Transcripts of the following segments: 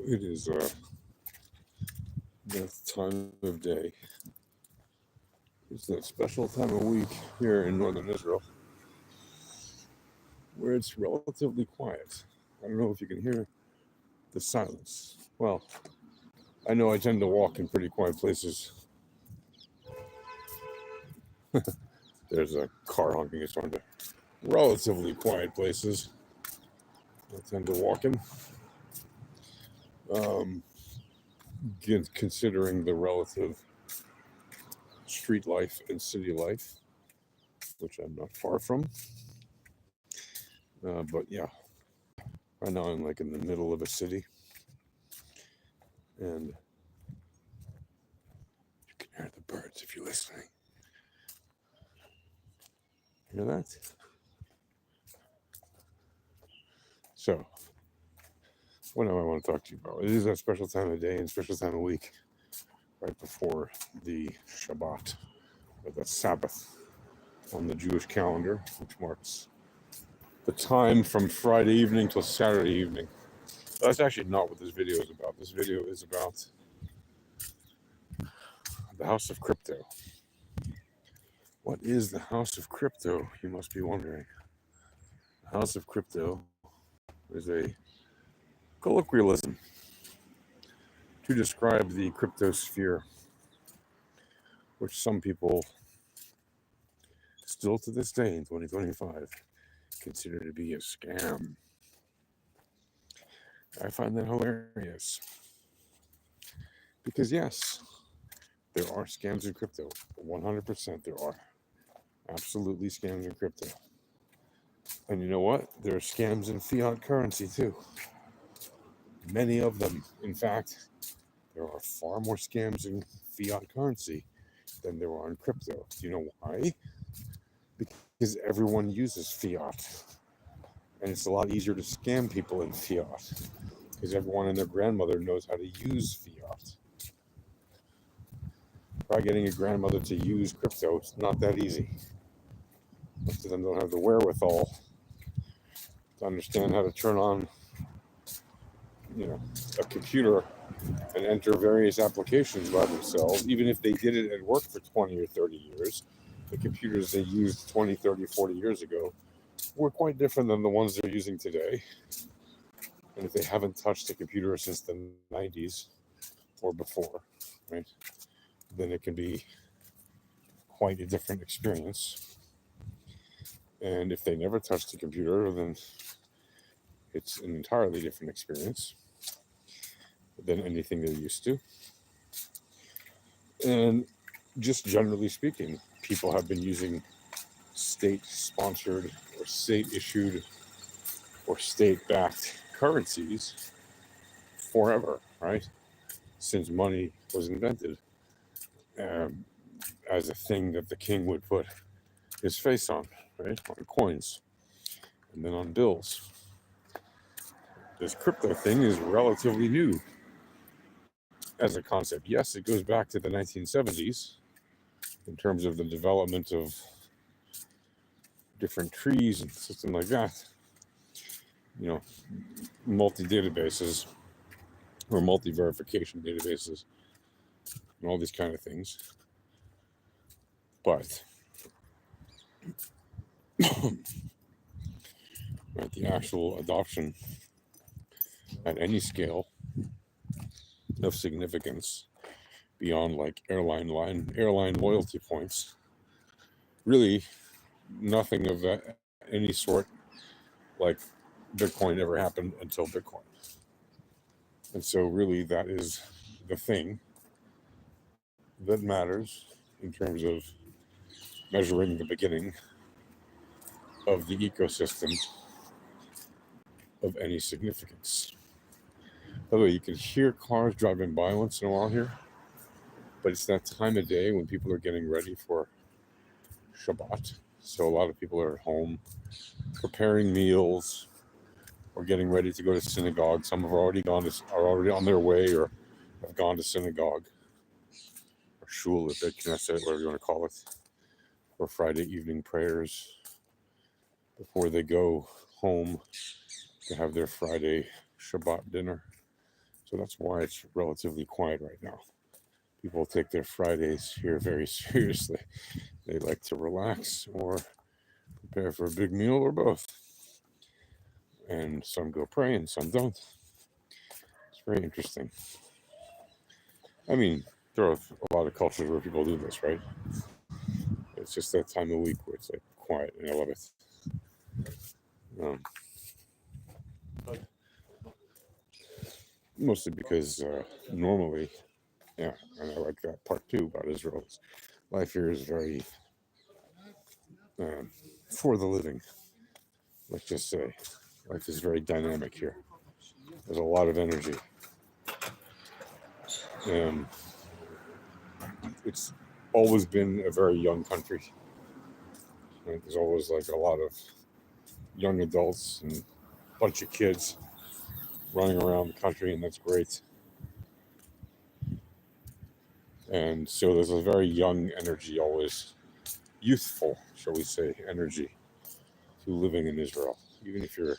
It is that time of day. It's that special time of week here in northern Israel where it's relatively quiet. I don't know if you can hear the silence. Well, I know I tend to walk in pretty quiet places. There's a car honking its horn. Relatively quiet places I tend to walk in. Um, Considering the relative street life and city life, which I'm not far from. But yeah, right now I'm like in the middle of a city, and you can hear the birds if you're listening. Hear that? So, what do I want to talk to you about? It is that special time of day and special time of week, right before the Shabbat, or the Sabbath on the Jewish calendar, which marks the time from Friday evening till Saturday evening. But that's actually not what this video is about. This video is about the House of Crypto. What is the House of Crypto, you must be wondering. The House of Crypto is a colloquialism to describe the cryptosphere, which some people still to this day in 2025 consider to be a scam. I find that hilarious because yes, there are scams in crypto. 100% there are. Absolutely scams in crypto. And you know what? There are scams in fiat currency too. Many of them. In fact, there are far more scams in fiat currency than there are in crypto. Do you know why? Because everyone uses fiat. And it's a lot easier to scam people in fiat because everyone and their grandmother knows how to use fiat. Try getting a grandmother to use crypto. It's not that easy. Most of them don't have the wherewithal to understand how to turn on, a computer and enter various applications by themselves. Even if they did it at work for 20 or 30 years, the computers they used 20, 30, 40 years ago were quite different than the ones they're using today. And if they haven't touched a computer since the 90s or before, right, then it can be quite a different experience. And if they never touched a computer, then it's an entirely different experience than anything they're used to. And just generally speaking, people have been using state-sponsored or state-issued or state-backed currencies forever, right? Since money was invented, as a thing that the king would put his face on, right? On coins and then on bills. This crypto thing is relatively new as a concept. Yes, it goes back to the 1970s in terms of the development of different trees and something like that. Multi-databases or multi-verification databases and all these kind of things. But the actual adoption at any scale of significance beyond like airline loyalty points, really nothing of any sort like Bitcoin ever happened until Bitcoin. And so really that is the thing that matters in terms of measuring the beginning of the ecosystem of any significance. By the way, you can hear cars driving by once in a while here, but it's that time of day when people are getting ready for Shabbat. So a lot of people are at home preparing meals or getting ready to go to synagogue. Some have already are already on their way or have gone to synagogue or shul, if they can say it, whatever you want to call it, for Friday evening prayers before they go home to have their Friday Shabbat dinner. So that's why it's relatively quiet right now. People take their Fridays here very seriously. They like to relax or prepare for a big meal or both. And some go pray and some don't. It's very interesting. I mean, there are a lot of cultures where people do this, right? It's just that time of week where it's like quiet, and I love it. Um, Mostly because normally, yeah, and I like that part too about Israel. Life here is very um, for the living. Let's just say, life is very dynamic here. There's a lot of energy, and it's always been a very young country. Right? There's always like a lot of young adults and a bunch of kids running around the country, and that's great. And so there's a very young energy, always youthful, shall we say, energy to living in Israel, even if you're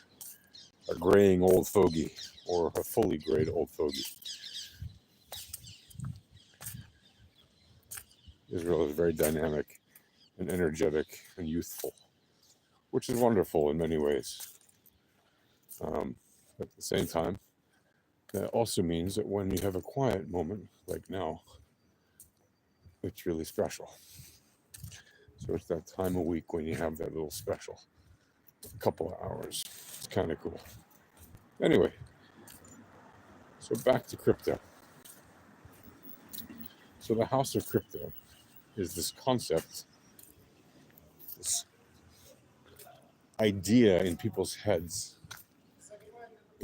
a graying old fogey or a fully grayed old fogey. Israel is very dynamic and energetic and youthful, which is wonderful in many ways. At the same time, that also means that when you have a quiet moment like now, it's really special. So it's that time of week when you have that little special couple of hours. It's kind of cool. Anyway, so back to crypto. So the house of crypto is this concept, this idea in people's heads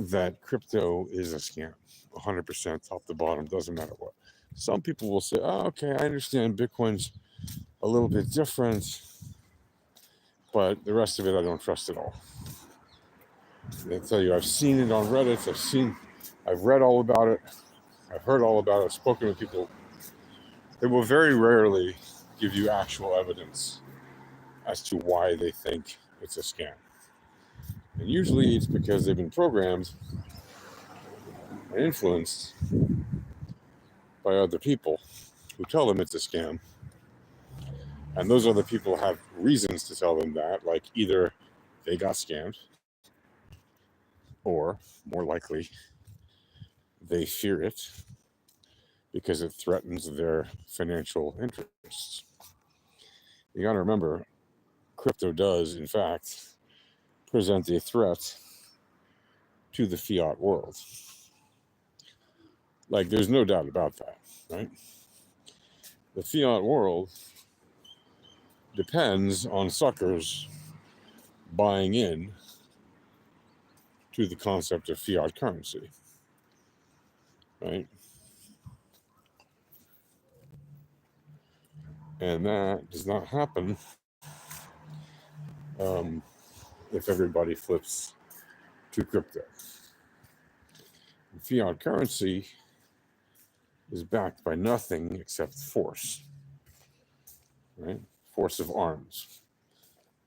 that crypto is a scam, 100% top to bottom, doesn't matter what. Some people will say, oh, okay, I understand Bitcoin's a little bit different, but the rest of it I don't trust at all. They tell you, I've seen it on Reddit, I've read all about it, I've heard all about it, I've spoken with people. They will very rarely give you actual evidence as to why they think it's a scam. And usually it's because they've been programmed and influenced by other people who tell them it's a scam. And those other people have reasons to tell them that, like either they got scammed, or more likely, they fear it because it threatens their financial interests. You got to remember, crypto does, in fact, present a threat to the fiat world. Like, there's no doubt about that, right? The fiat world depends on suckers buying in to the concept of fiat currency, right? And that does not happen if everybody flips to crypto. Fiat currency is backed by nothing except force, right? Force of arms,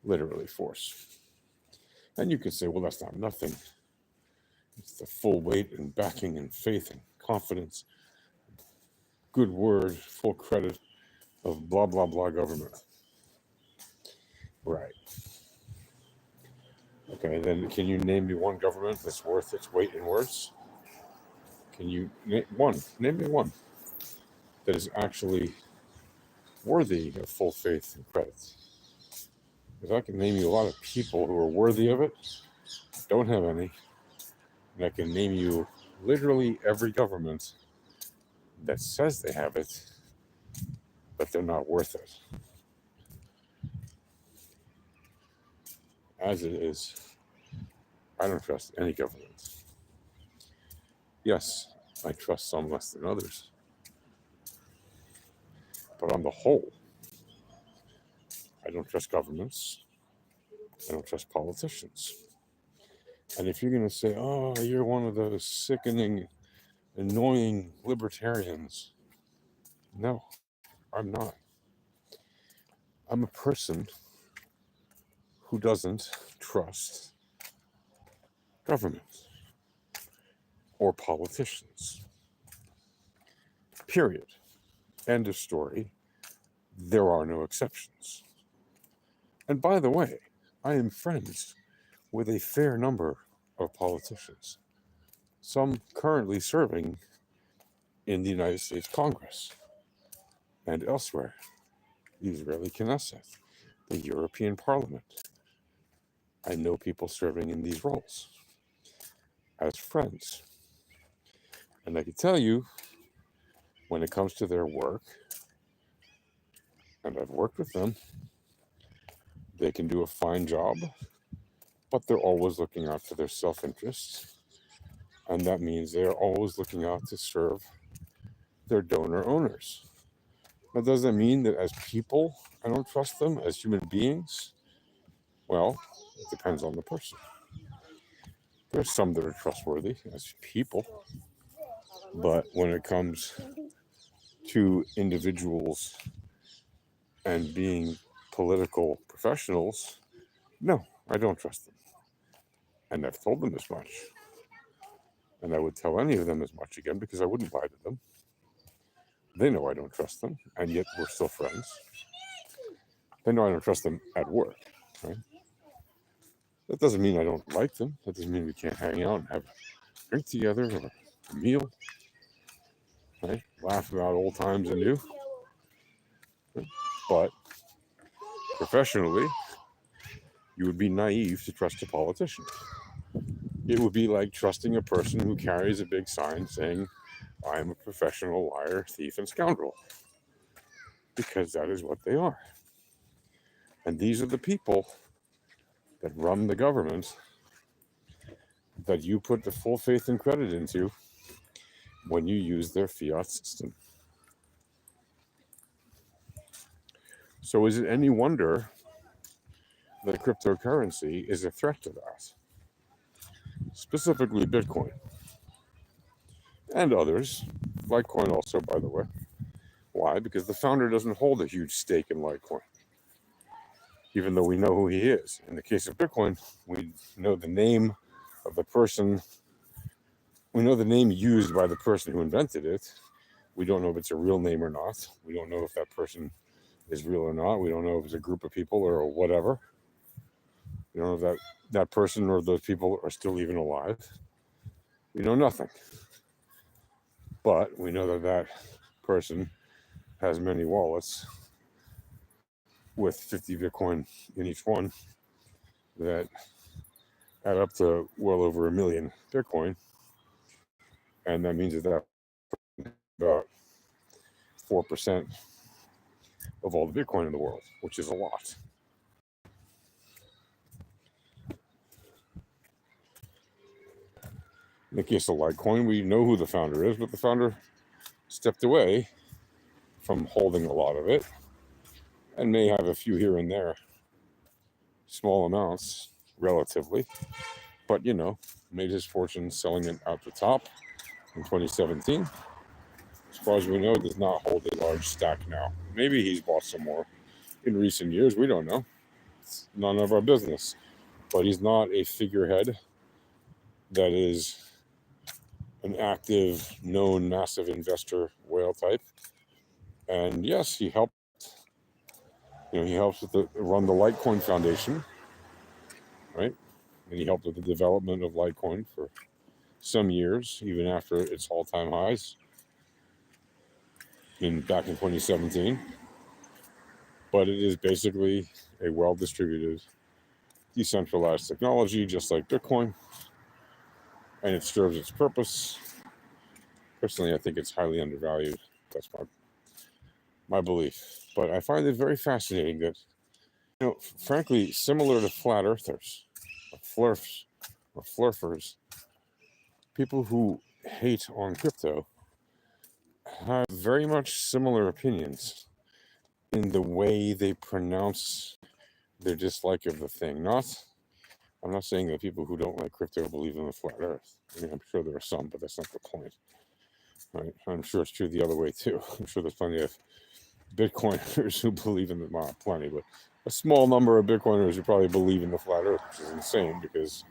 literally force. And you could say, well, that's not nothing. It's the full weight and backing and faith and confidence, good word, full credit of blah, blah, blah government. Right. Okay, then can you name me one government that's worth its weight in words? Can you name me one that is actually worthy of full faith and credit? Because I can name you a lot of people who are worthy of it, don't have any, and I can name you literally every government that says they have it, but they're not worth it. As it is, I don't trust any government. Yes, I trust some less than others. But on the whole, I don't trust governments. I don't trust politicians. And if you're going to say, oh, you're one of those sickening, annoying libertarians, no, I'm not. I'm a person who doesn't trust government or politicians. Period. End of story. There are no exceptions. And by the way, I am friends with a fair number of politicians, some currently serving in the United States Congress and elsewhere, the Israeli Knesset, the European Parliament. I know people serving in these roles as friends. And I can tell you, when it comes to their work, and I've worked with them, they can do a fine job, but they're always looking out for their self-interest. And that means they're always looking out to serve their donor owners. Now, does that mean that as people, I don't trust them as human beings? Well, it depends on the person. There's some that are trustworthy as people, but when it comes to individuals and being political professionals, no, I don't trust them. And I've told them as much. And I would tell any of them as much again because I wouldn't lie to them. They know I don't trust them, and yet we're still friends. They know I don't trust them at work, right? That doesn't mean I don't like them. That doesn't mean we can't hang out and have a drink together or a meal, right? Laugh about old times anew. Right? But professionally, you would be naive to trust a politician. It would be like trusting a person who carries a big sign saying, I am a professional liar, thief, and scoundrel. Because that is what they are. And these are the people that run the government that you put the full faith and credit into when you use their fiat system. So is it any wonder that cryptocurrency is a threat to that? Specifically Bitcoin. And others. Litecoin also, by the way. Why? Because the founder doesn't hold a huge stake in Litecoin, even though we know who he is. In the case of Bitcoin, we know the name of the person. We know the name used by the person who invented it. We don't know if it's a real name or not. We don't know if that person is real or not. We don't know if it's a group of people or whatever. We don't know if that person or those people are still even alive. We know nothing. But we know that that person has many wallets with 50 Bitcoin in each one that add up to well over 1 million Bitcoin. And that means that about 4% of all the Bitcoin in the world, which is a lot. In the case of Litecoin, we know who the founder is, but the founder stepped away from holding a lot of it and may have a few here and there, small amounts relatively, but made his fortune selling it out the top in 2017. As far as we know, does not hold a large stack now. Maybe he's bought some more in recent years. We don't know. It's none of our business. But he's not a figurehead that is an active, known, massive investor whale type. And yes, he helped. He helps with run the Litecoin Foundation, right? And he helped with the development of Litecoin for some years, even after its all-time highs back in 2017. But it is basically a well-distributed, decentralized technology, just like Bitcoin, and it serves its purpose. Personally, I think it's highly undervalued. That's my belief. But I find it very fascinating that, frankly, similar to flat earthers, or flurfers, people who hate on crypto have very much similar opinions in the way they pronounce their dislike of the thing. I'm not saying that people who don't like crypto believe in the flat earth. I'm sure there are some, but that's not the point. Right? I'm sure it's true the other way too. I'm sure there's plenty of Bitcoiners who believe in plenty, but a small number of Bitcoiners who probably believe in the flat earth, which is insane because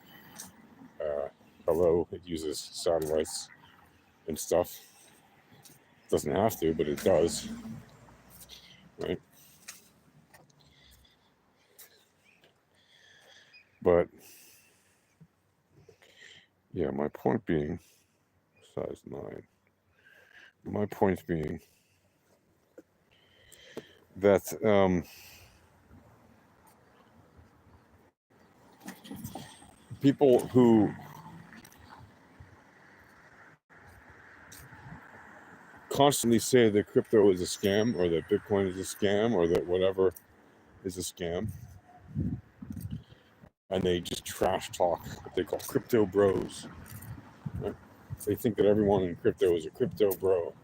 Hello, it uses satellites and stuff. It doesn't have to, but it does, right? But yeah, my point being, size 9. My point being that people who constantly say that crypto is a scam, or that Bitcoin is a scam, or that whatever is a scam, and they just trash talk what they call crypto bros. Right? They think that everyone in crypto is a crypto bro.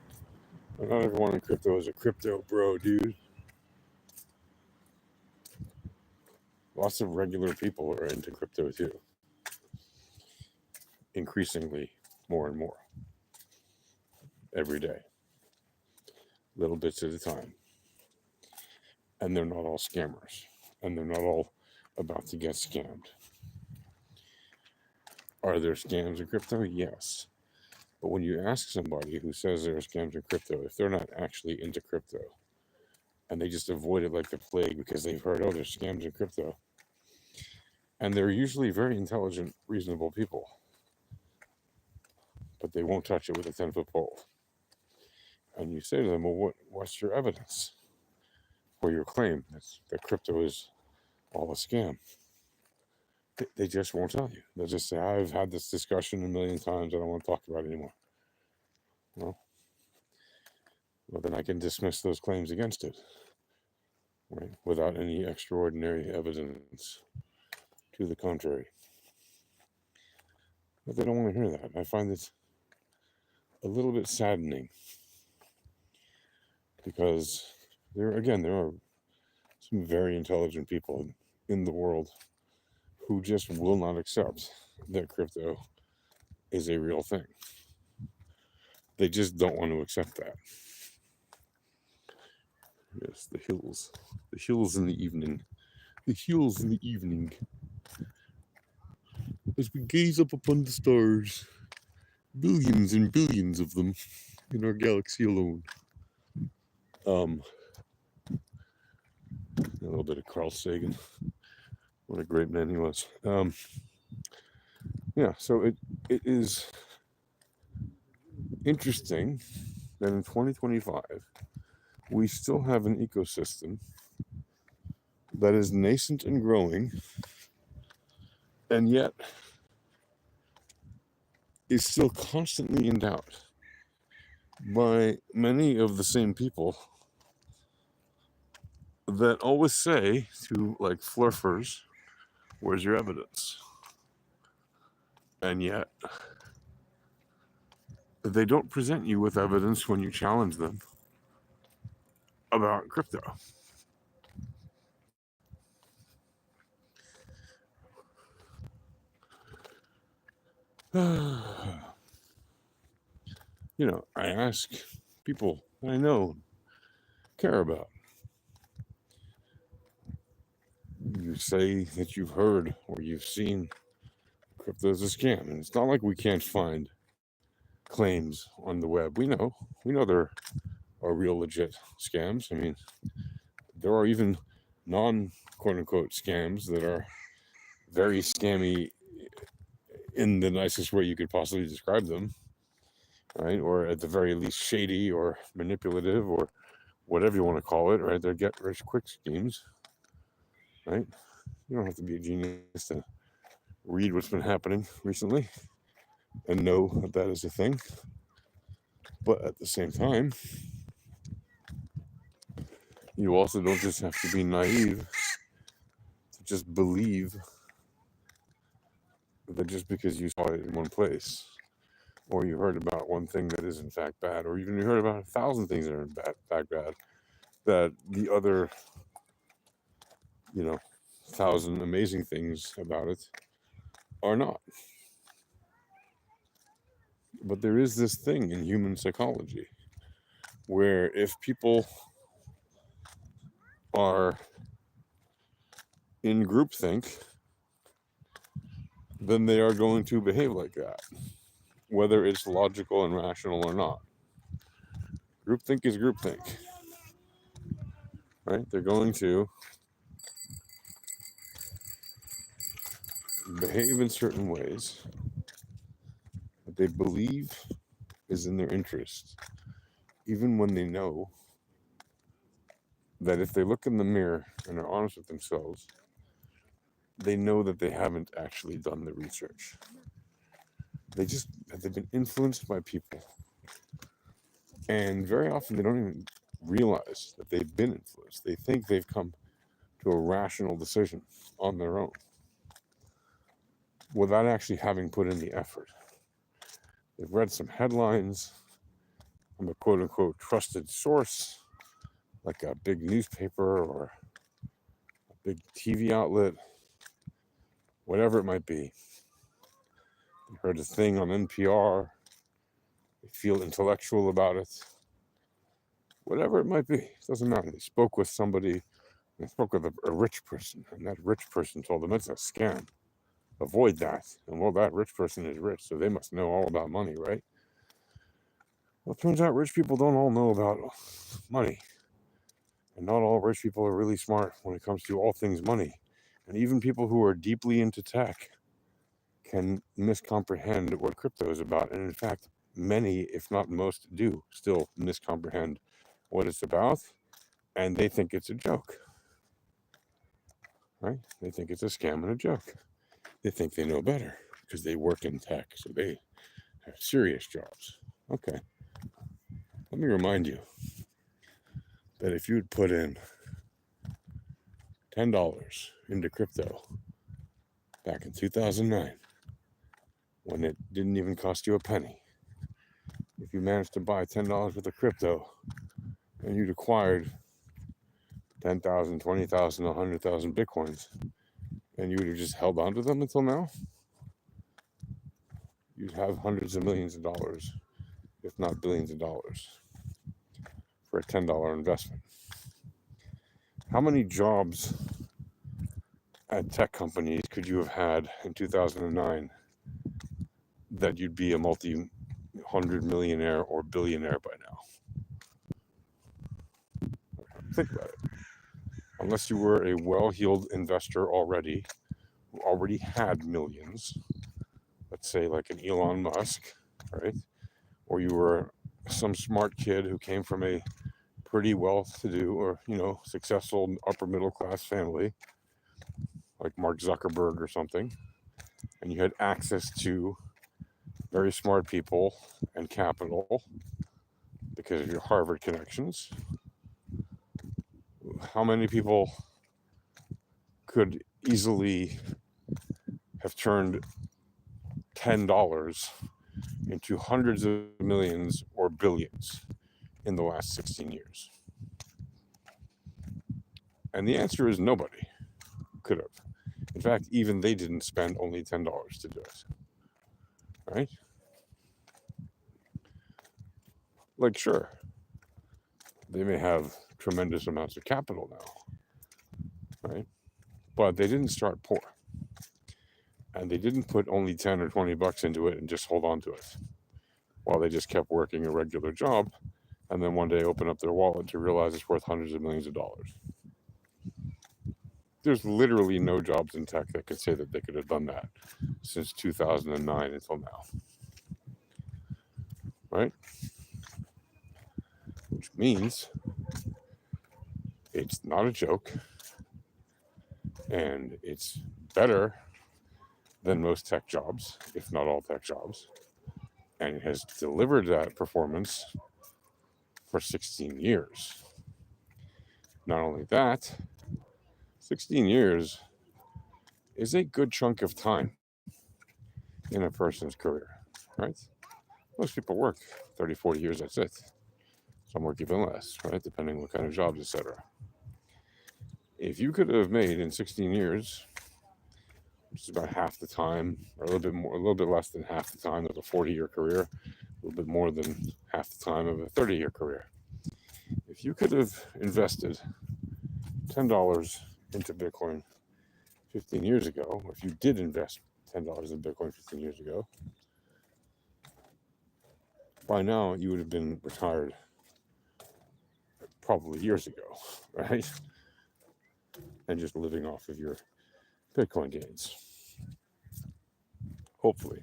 But not everyone in crypto is a crypto bro, dude. Lots of regular people are into crypto too. Increasingly more and more. Every day. Little bits at a time. And they're not all scammers. And they're not all about to get scammed. Are there scams in crypto? Yes. But when you ask somebody who says there are scams in crypto, if they're not actually into crypto, and they just avoid it like the plague because they've heard, oh, there's scams in crypto, and they're usually very intelligent, reasonable people, but they won't touch it with a 10-foot pole. And you say to them, well, what's your evidence for your claim that crypto is all a scam? They just won't tell you. They'll just say, I've had this discussion a million times. I don't want to talk about it anymore. Well, then I can dismiss those claims against it, right? Without any extraordinary evidence to the contrary. But they don't want to hear that. I find it a little bit saddening because there are some very intelligent people in the world who just will not accept that crypto is a real thing. They just don't want to accept that. Yes, the hills in the evening, the hills in the evening, as we gaze up upon the stars, billions and billions of them in our galaxy alone. A little bit of Carl Sagan. What a great man he was. Yeah, so it is interesting that in 2025 we still have an ecosystem that is nascent and growing, and yet is still constantly in doubt by many of the same people that always say to, like, flurfers, where's your evidence? And yet they don't present you with evidence when you challenge them about crypto. You know, I ask people that I know, care about. You say that you've heard or you've seen crypto's a scam, and it's not like we can't find claims on the web. We know there are real legit scams. I mean, there are even non quote unquote scams that are very scammy in the nicest way you could possibly describe them, right? Or at the very least shady or manipulative or whatever you want to call it, right? They're get rich quick schemes, right? You don't have to be a genius to read what's been happening recently and know that that is a thing. But at the same time, you also don't just have to be naive to just believe that just because you saw it in one place, or you heard about one thing that is in fact bad, or even you heard about 1,000 things that are in fact bad, that the other, 1,000 amazing things about it are not. But there is this thing in human psychology where if people are in groupthink, then they are going to behave like that, whether it's logical and rational or not. Groupthink is groupthink, right? They're going to behave in certain ways that they believe is in their interest, even when they know that if they look in the mirror and are honest with themselves, they know that they haven't actually done the research. They've been influenced by people, and very often they don't even realize that they've been influenced. They think they've come to a rational decision on their own without actually having put in the effort. They've read some headlines from a quote unquote trusted source, like a big newspaper or a big TV outlet, whatever it might be. They heard a thing on NPR, they feel intellectual about it, whatever it might be, it doesn't matter. They spoke with somebody, they spoke with a rich person, and that rich person told them it's a scam. Avoid that. And well, that rich person is rich, so they must know all about money, right? Well, it turns out rich people don't all know about money. And not all rich people are really smart when it comes to all things money. And even people who are deeply into tech can miscomprehend what crypto is about. And in fact, many, if not most, do still miscomprehend what it's about. And they think it's a joke, right? They think it's a scam and a joke. They think they know better because they work in tech, so they have serious jobs. Okay. Let me remind you that if you'd put in $10 into crypto back in 2009, when it didn't even cost you a penny, if you managed to buy $10 worth of crypto and you'd acquired 10,000, 20,000, 100,000 Bitcoins, and you would have just held on to them until now, you'd have hundreds of millions of dollars, if not billions of dollars, for a $10 investment. How many jobs at tech companies could you have had in 2009 that you'd be a multi-hundred millionaire or billionaire by now? Think about it. Unless you were a well-heeled investor already, who already had millions, let's say like an Elon Musk, right? Or you were some smart kid who came from a pretty well-to-do or, successful upper middle class family, like Mark Zuckerberg or something, and you had access to very smart people and capital because of your Harvard connections. How many people could easily have turned $10 into hundreds of millions or billions in the last 16 years? And the answer is nobody could have. In fact, even they didn't spend only $10 to do it. Right? Like, sure, they may have tremendous amounts of capital now, right? But they didn't start poor. And they didn't put only 10 or 20 bucks into it and just hold on to it while they just kept working a regular job and then one day open up their wallet to realize it's worth hundreds of millions of dollars. There's literally no jobs in tech that could say that they could have done that since 2009 until now. Right? Which means it's not a joke, and it's better than most tech jobs, if not all tech jobs, and it has delivered that performance for 16 years. Not only that, 16 years is a good chunk of time in a person's career, right? Most people work 30, 40 years, that's it. Some work even less, right? Depending on what kind of jobs, etc. If you could have made in 16 years, which is about half the time, or a little bit more, a little bit less than half the time of a 40-year career, a little bit more than half the time of a 30-year career. If you could have invested $10 into Bitcoin 15 years ago, or if you did invest $10 in Bitcoin 15 years ago, by now you would have been retired probably years ago, right? And just living off of your Bitcoin gains. Hopefully.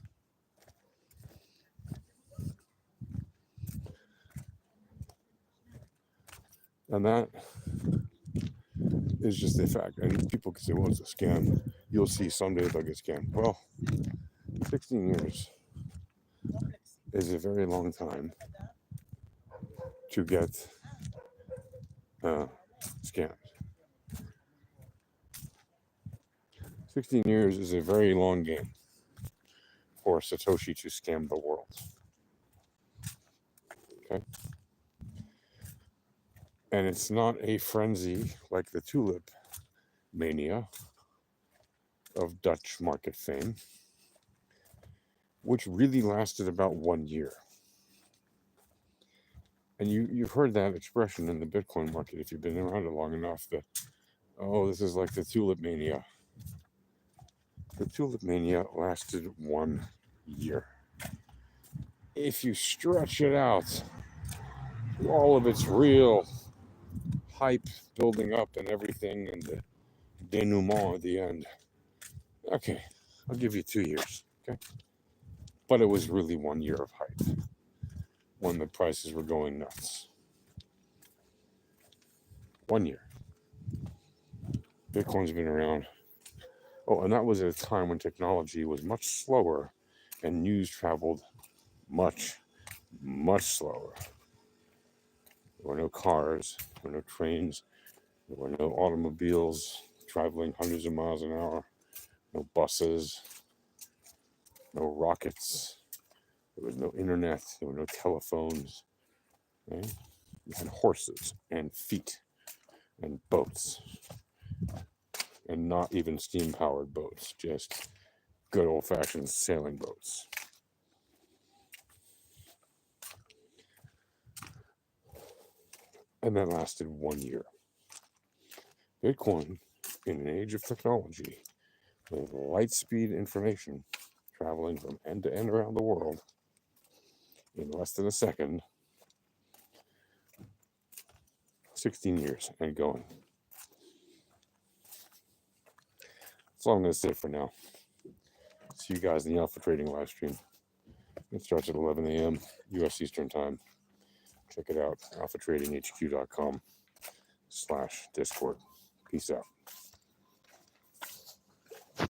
And that is just a fact. And people can say, well, it's a scam. You'll see someday they'll get scammed. Well, 16 years is a very long time to get scammed. 16 years is a very long game for Satoshi to scam the world. Okay? And it's not a frenzy like the tulip mania of Dutch market fame, which really lasted about 1 year. And you've heard that expression in the Bitcoin market if you've been around it long enough, that, oh, this is like the tulip mania. The tulip mania lasted 1 year. If you stretch it out, all of its real hype building up and everything, and the denouement at the end, okay, I'll give you 2 years, okay? But it was really 1 year of hype when the prices were going nuts. 1 year. Bitcoin's been around. Oh, and that was at a time when technology was much slower and news traveled much, much slower. There were no cars, there were no trains, there were no automobiles traveling hundreds of miles an hour, no buses, no rockets, there was no internet, there were no telephones. Right? You had horses and feet and boats, and not even steam-powered boats, just good old-fashioned sailing boats. And that lasted 1 year. Bitcoin, in an age of technology, with light speed information traveling from end to end around the world in less than a second, 16 years and going. That's all I'm going to say for now. See you guys in the Alpha Trading live stream. It starts at 11 a.m. U.S. Eastern Time. Check it out, alphatradinghq.com/Discord. Peace out.